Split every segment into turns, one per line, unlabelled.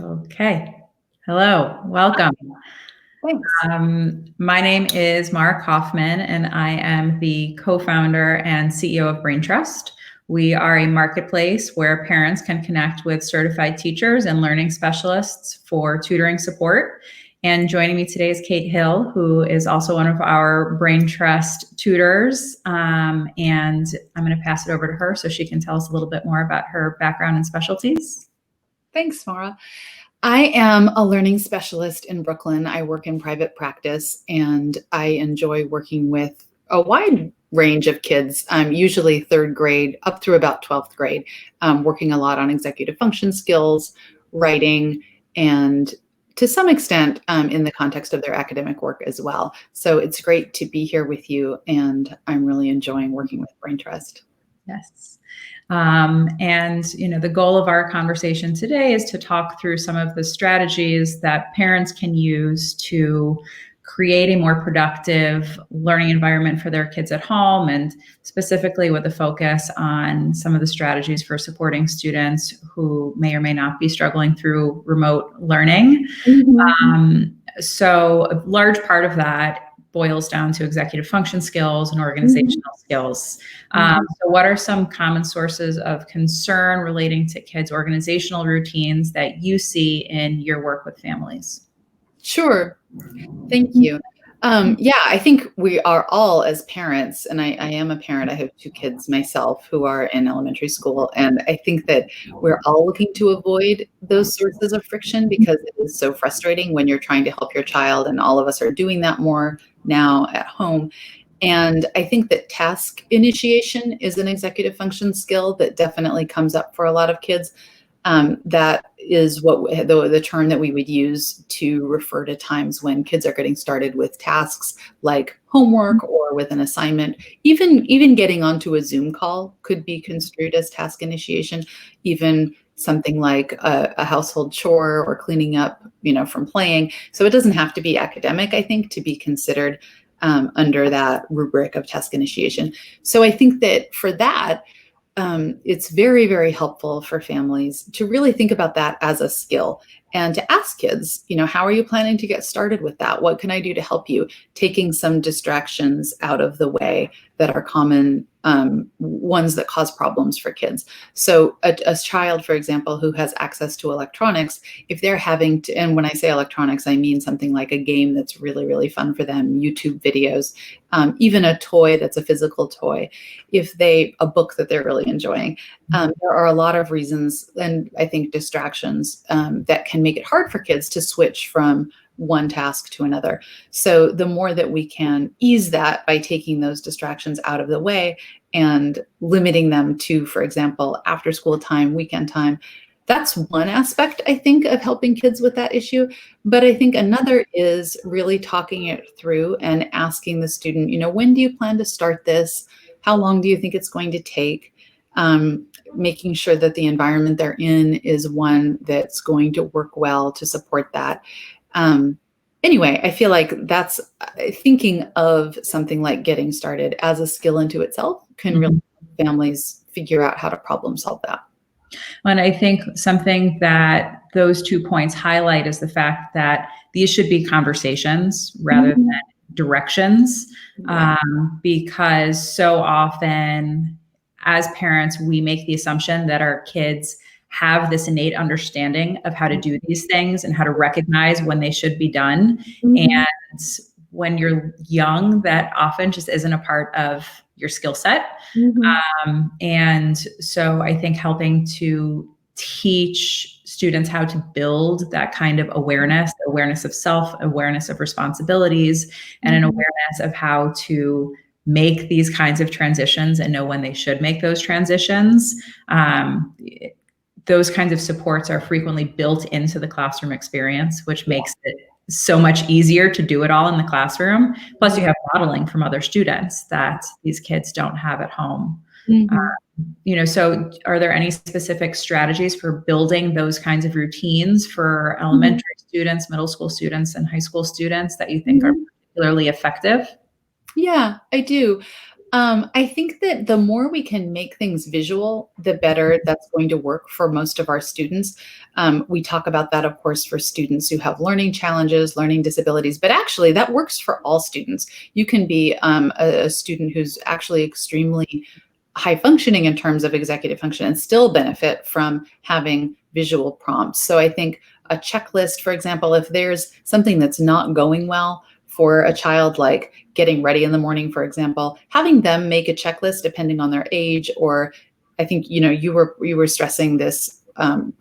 Okay. Hello, welcome.
Thanks.
My name is Mara Koffmann, and I am the co-founder and CEO of Braintrust. We are a marketplace where parents can connect with certified teachers and learning specialists for tutoring support. And joining me today is Kate Hill, who is also one of our Braintrust tutors. And I'm going to pass it over to her so she can tell us a little bit more about her background and specialties.
Thanks, Mara. I am a learning specialist in Brooklyn. I work in private practice, and I enjoy working with a wide range of kids, usually third grade up through about 12th grade, working a lot on executive function skills, writing, and to some extent in the context of their academic work as well. So it's great to be here with you, and I'm really enjoying working with Braintrust.
Yes. The goal of our conversation today is to talk through some of the strategies that parents can use to create a more productive learning environment for their kids at home, and specifically with a focus on some of the strategies for supporting students who may or may not be struggling through remote learning. So a large part of that boils down to executive function skills and organizational skills. So what are some common sources of concern relating to kids' organizational routines that you see in your work with families?
Sure. Thank you. I think we are all as parents, and I am a parent. I have two kids myself who are in elementary school, and I think that we're all looking to avoid those sources of friction because it is so frustrating when you're trying to help your child, and all of us are doing that more now at home. And I think that task initiation is an executive function skill that definitely comes up for a lot of kids. That is what the term that we would use to refer to times when kids are getting started with tasks like homework or with an assignment. Even getting onto a Zoom call could be construed as task initiation. Even something like a household chore or cleaning up, from playing. So it doesn't have to be academic, I think, to be considered under that rubric of task initiation. So I think that for that, it's very, very helpful for families to really think about that as a skill and to ask kids, how are you planning to get started with that? What can I do to help you? Taking some distractions out of the way that are common ones that cause problems for kids. So a child, for example, who has access to electronics, if they're having to, and when I say electronics, I mean something like a game that's really, really fun for them, YouTube videos, even a toy that's a physical toy, a book that they're really enjoying. There are a lot of reasons, and I think distractions that can make it hard for kids to switch from one task to another. So the more that we can ease that by taking those distractions out of the way and limiting them to, for example, after school time, weekend time, that's one aspect, I think, of helping kids with that issue. But I think another is really talking it through and asking the student, when do you plan to start this? How long do you think it's going to take? Making sure that the environment they're in is one that's going to work well to support that. Anyway, I feel like that's thinking of something like getting started as a skill into itself can really help families figure out how to problem solve that.
And I think something that those 2 points highlight is the fact that these should be conversations rather than directions, because so often as parents, we make the assumption that our kids have this innate understanding of how to do these things and how to recognize when they should be done. And when you're young, that often just isn't a part of your skill set. And so I think helping to teach students how to build that kind of awareness of self, awareness of responsibilities, and an awareness of how to make these kinds of transitions and know when they should make those transitions. Those kinds of supports are frequently built into the classroom experience, which makes it so much easier to do it all in the classroom. Plus you have modeling from other students that these kids don't have at home. So are there any specific strategies for building those kinds of routines for elementary students, middle school students, and high school students that you think are particularly effective?
Yeah, I do. I think that the more we can make things visual, the better that's going to work for most of our students. We talk about that, of course, for students who have learning challenges, learning disabilities, but actually that works for all students. You can be a student who's actually extremely high functioning in terms of executive function and still benefit from having visual prompts. So I think a checklist, for example, if there's something that's not going well for a child, like getting ready in the morning, for example, having them make a checklist depending on their age, or I think, you were stressing this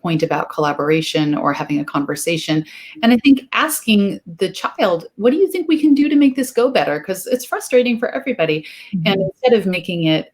point about collaboration or having a conversation. And I think asking the child, what do you think we can do to make this go better? Because it's frustrating for everybody. And instead of making it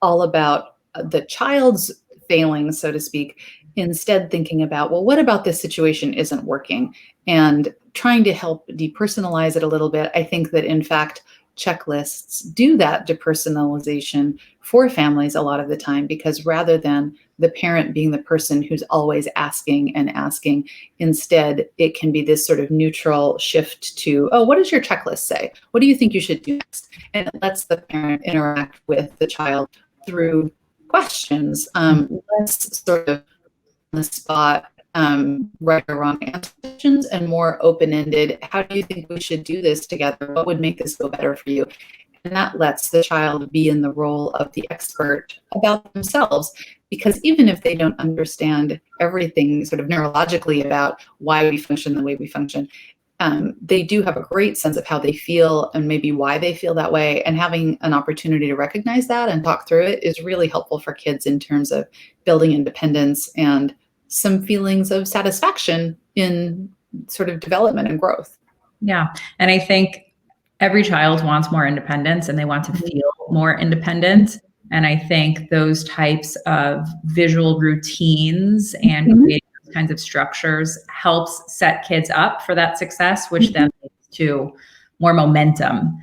all about the child's failings, so to speak, instead thinking about, well, what about this situation isn't working? And trying to help depersonalize it a little bit. I think that, in fact, checklists do that depersonalization for families a lot of the time, because rather than the parent being the person who's always asking and asking, instead, it can be this sort of neutral shift to, oh, what does your checklist say? What do you think you should do next? And it lets the parent interact with the child through questions, less sort of on the spot, right or wrong answer questions, and more open-ended. How do you think we should do this together? What would make this go better for you? And that lets the child be in the role of the expert about themselves, because even if they don't understand everything sort of neurologically about why we function the way we function, they do have a great sense of how they feel and maybe why they feel that way. And having an opportunity to recognize that and talk through it is really helpful for kids in terms of building independence and some feelings of satisfaction in sort of development and growth.
Yeah. And I think every child wants more independence and they want to feel more independent. And I think those types of visual routines and creating those kinds of structures helps set kids up for that success, which then leads to more momentum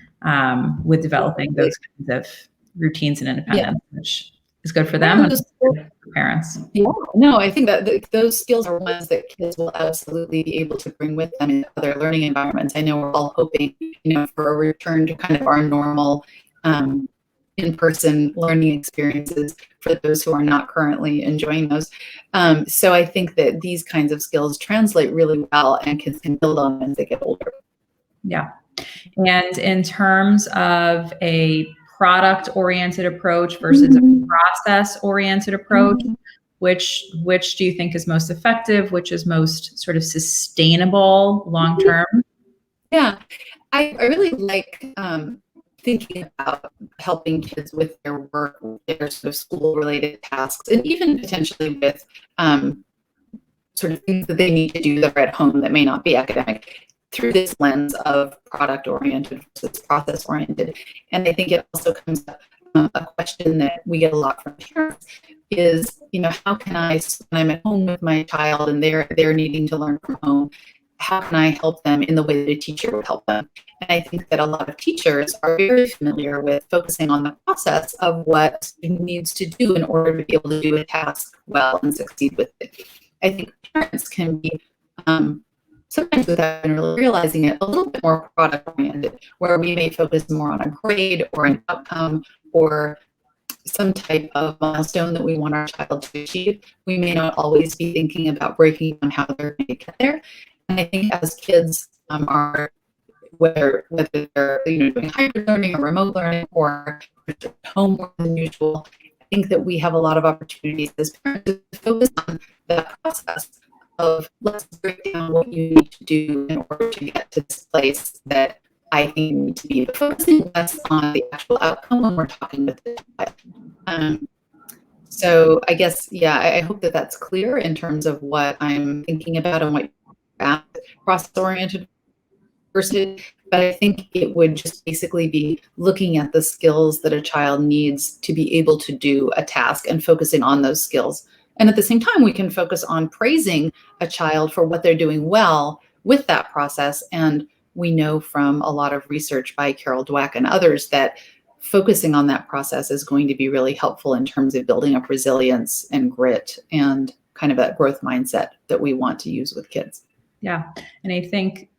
with developing those kinds of routines and independence, which is good for them and for parents.
Yeah, no, I think that those skills are ones that kids will absolutely be able to bring with them in other learning environments. I know we're all hoping, for a return to kind of our normal in-person learning experiences for those who are not currently enjoying those. So I think that these kinds of skills translate really well and kids can build on them as they get older.
Yeah. And in terms of a product-oriented approach versus a process-oriented approach, which do you think is most effective? Which is most sort of sustainable long-term?
Yeah, I really like thinking about helping kids with their work, with their sort of school-related tasks, and even potentially with sort of things that they need to do that are at home that may not be academic, through this lens of product-oriented versus process-oriented. And I think it also comes up a question that we get a lot from parents is, how can I, when I'm at home with my child and they're needing to learn from home, how can I help them in the way that a teacher would help them? And I think that a lot of teachers are very familiar with focusing on the process of what a student needs to do in order to be able to do a task well and succeed with it. I think parents can be sometimes without really realizing it, a little bit more product-oriented, where we may focus more on a grade or an outcome or some type of milestone that we want our child to achieve. We may not always be thinking about breaking down how they're going to get there. And I think as kids are, whether they're doing hybrid learning or remote learning or home more than usual, I think that we have a lot of opportunities as parents to focus on that process of, let's break down what you need to do in order to get to this place that I think you need to be, but focusing less on the actual outcome when we're talking with the child. So I guess, yeah, I hope that that's clear in terms of what I'm thinking about and what process-oriented versus, but I think it would just basically be looking at the skills that a child needs to be able to do a task and focusing on those skills. And at the same time, we can focus on praising a child for what they're doing well with that process. And we know from a lot of research by Carol Dweck and others that focusing on that process is going to be really helpful in terms of building up resilience and grit and kind of that growth mindset that we want to use with kids.
Yeah. And I think,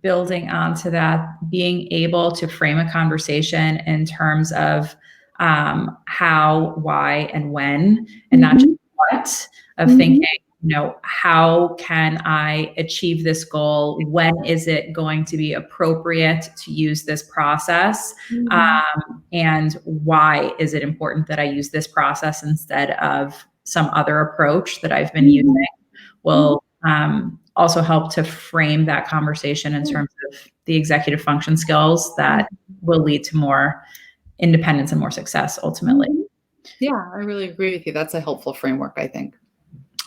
building onto that, being able to frame a conversation in terms of how, why, and when, and not just what, of thinking, how can I achieve this goal? When is it going to be appropriate to use this process? And why is it important that I use this process instead of some other approach that I've been using? Will also help to frame that conversation in terms of the executive function skills that will lead to more independence and more success ultimately.
Yeah, I really agree with you. That's a helpful framework, I think.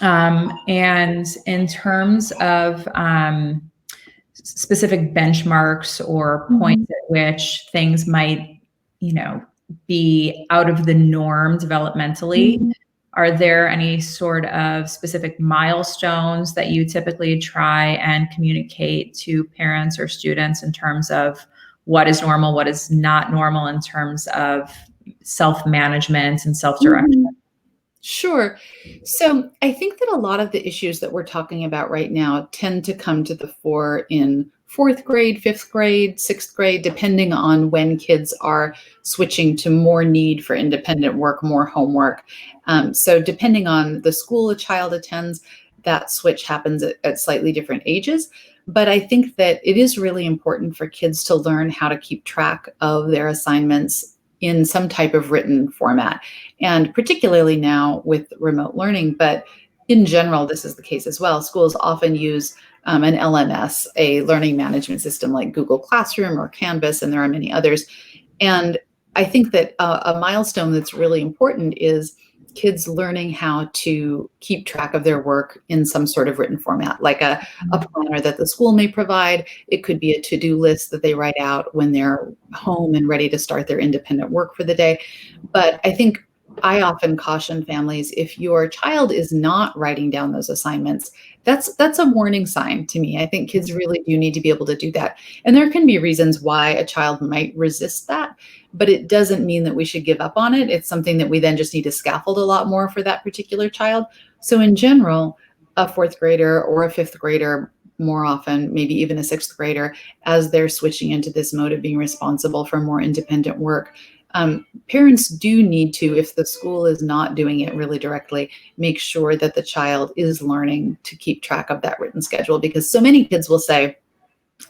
And in terms of specific benchmarks or points at which things might, be out of the norm developmentally, are there any sort of specific milestones that you typically try and communicate to parents or students in terms of what is normal, what is not normal in terms of self-management and self-direction?
Sure. So I think that a lot of the issues that we're talking about right now tend to come to the fore in fourth grade, fifth grade, sixth grade, depending on when kids are switching to more need for independent work, more homework. So depending on the school a child attends, that switch happens at slightly different ages. But I think that it is really important for kids to learn how to keep track of their assignments in some type of written format. And particularly now with remote learning, but in general, this is the case as well. Schools often use an LMS, a learning management system like Google Classroom or Canvas, and there are many others. And I think that a milestone that's really important is kids learning how to keep track of their work in some sort of written format, like a planner that the school may provide. It could be a to-do list that they write out when they're home and ready to start their independent work for the day. But I think I often caution families, if your child is not writing down those assignments, that's a warning sign to me. I think kids really do need to be able to do that. And there can be reasons why a child might resist that, but it doesn't mean that we should give up on it. It's something that we then just need to scaffold a lot more for that particular child. So in general, a fourth grader or a fifth grader, more often, maybe even a sixth grader, as they're switching into this mode of being responsible for more independent work, parents do need to, if the school is not doing it really directly, make sure that the child is learning to keep track of that written schedule, because so many kids will say,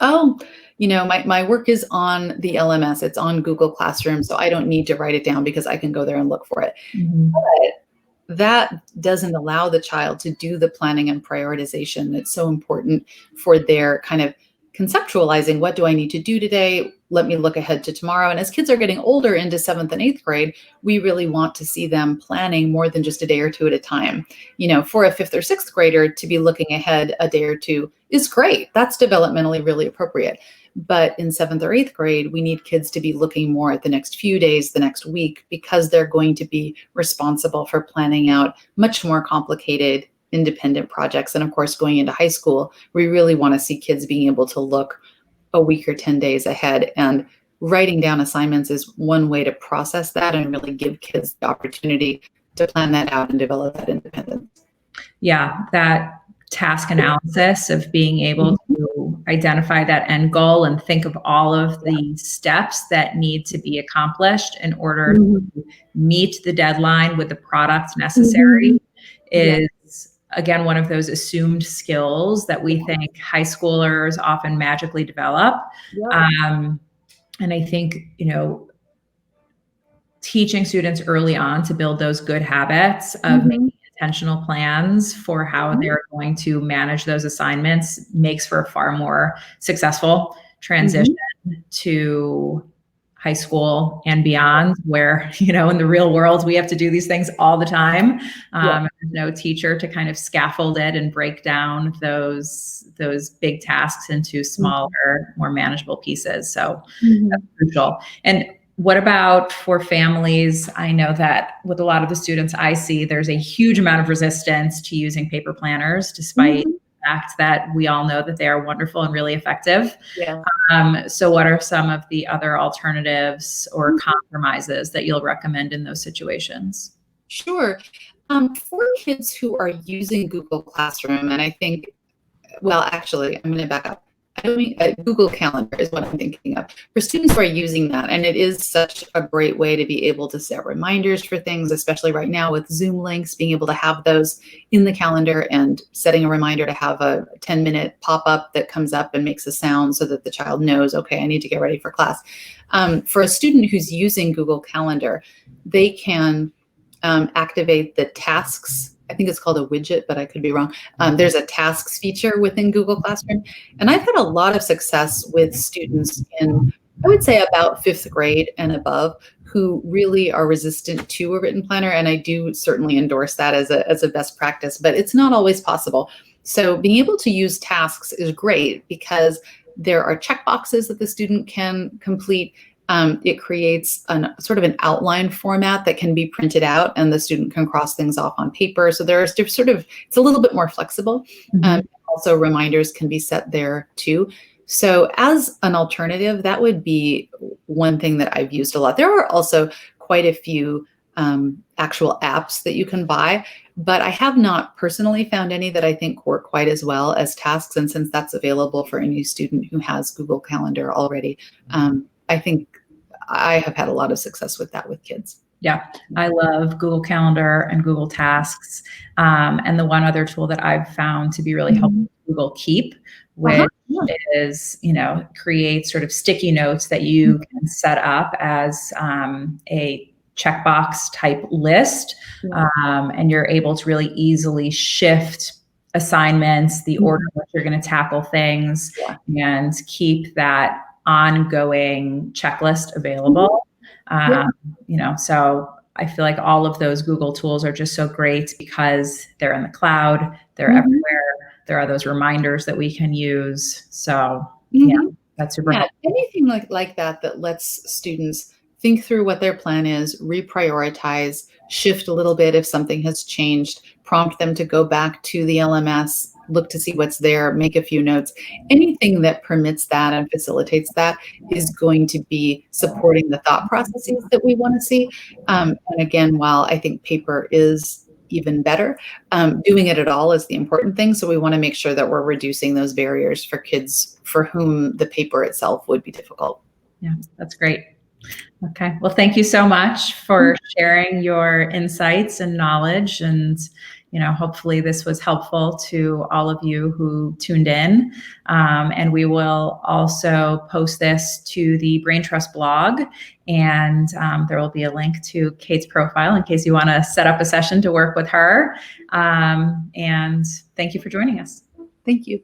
oh, my work is on the LMS, it's on Google Classroom, so I don't need to write it down because I can go there and look for it. But that doesn't allow the child to do the planning and prioritization that's so important for their kind of conceptualizing, what do I need to do today? Let me look ahead to tomorrow. And as kids are getting older into 7th and 8th grade, we really want to see them planning more than just a day or two at a time. For a 5th or 6th grader to be looking ahead a day or two is great. That's developmentally really appropriate. But in 7th or 8th grade, we need kids to be looking more at the next few days, the next week, because they're going to be responsible for planning out much more complicated independent projects. And of course, going into high school, we really want to see kids being able to look a week or 10 days ahead. And writing down assignments is one way to process that and really give kids the opportunity to plan that out and develop that independence.
Yeah, that task analysis of being able to identify that end goal and think of all of the steps that need to be accomplished in order to meet the deadline with the product necessary is, again, one of those assumed skills that we think high schoolers often magically develop. And I think, teaching students early on to build those good habits of making intentional plans for how they're going to manage those assignments makes for a far more successable transition to high school and beyond, where, in the real world, we have to do these things all the time. There's no teacher to kind of scaffold it and break down those big tasks into smaller, more manageable pieces. So that's crucial. And what about for families? I know that with a lot of the students I see, there's a huge amount of resistance to using paper planners, despite the fact that we all know that they are wonderful and really effective. So what are some of the other alternatives or compromises that you'll recommend in those situations?
Sure. For kids who are using Google Classroom, and I think well, actually, I'm going to back up. I don't mean Google Calendar is what I'm thinking of. For students who are using that, and it is such a great way to be able to set reminders for things, especially right now with Zoom links, being able to have those in the calendar and setting a reminder to have a 10-minute pop-up that comes up and makes a sound so that the child knows, okay, I need to get ready for class. For a student who's using Google Calendar, they can activate the tasks. I think it's called a widget, but I could be wrong. There's a tasks feature within Google Classroom. And I've had a lot of success with students in, I would say, about 5th grade and above, who really are resistant to a written planner. And I do certainly endorse that as a best practice, but it's not always possible. So being able to use tasks is great because there are checkboxes that the student can complete. It creates sort of an outline format that can be printed out, and the student can cross things off on paper. So there's sort of, it's a little bit more flexible. Also, reminders can be set there too. So as an alternative, that would be one thing that I've used a lot. There are also quite a few actual apps that you can buy, but I have not personally found any that I think work quite as well as tasks. And since that's available for any student who has Google Calendar already, I think I have had a lot of success with that with kids.
Yeah, I love Google Calendar and Google Tasks. And the one other tool that I've found to be really helpful is Google Keep, which is, creates sort of sticky notes that you can set up as a checkbox type list. And you're able to really easily shift assignments, the order in which you're going to tackle things, and keep that ongoing checklist available. So I feel like all of those Google tools are just so great because they're in the cloud, they're everywhere. There are those reminders that we can use. So that's super helpful.
Anything like that lets students think through what their plan is, reprioritize, shift a little bit if something has changed, prompt them to go back to the LMS, look to see what's there, make a few notes. Anything that permits that and facilitates that is going to be supporting the thought processes that we want to see. And again, while I think paper is even better, doing it at all is the important thing. So we want to make sure that we're reducing those barriers for kids for whom the paper itself would be difficult.
Yeah, that's great. Okay. Well, thank you so much for sharing your insights and knowledge. And, hopefully this was helpful to all of you who tuned in. And we will also post this to the Braintrust blog. And there will be a link to Kate's profile in case you want to set up a session to work with her. And thank you for joining us.
Thank you.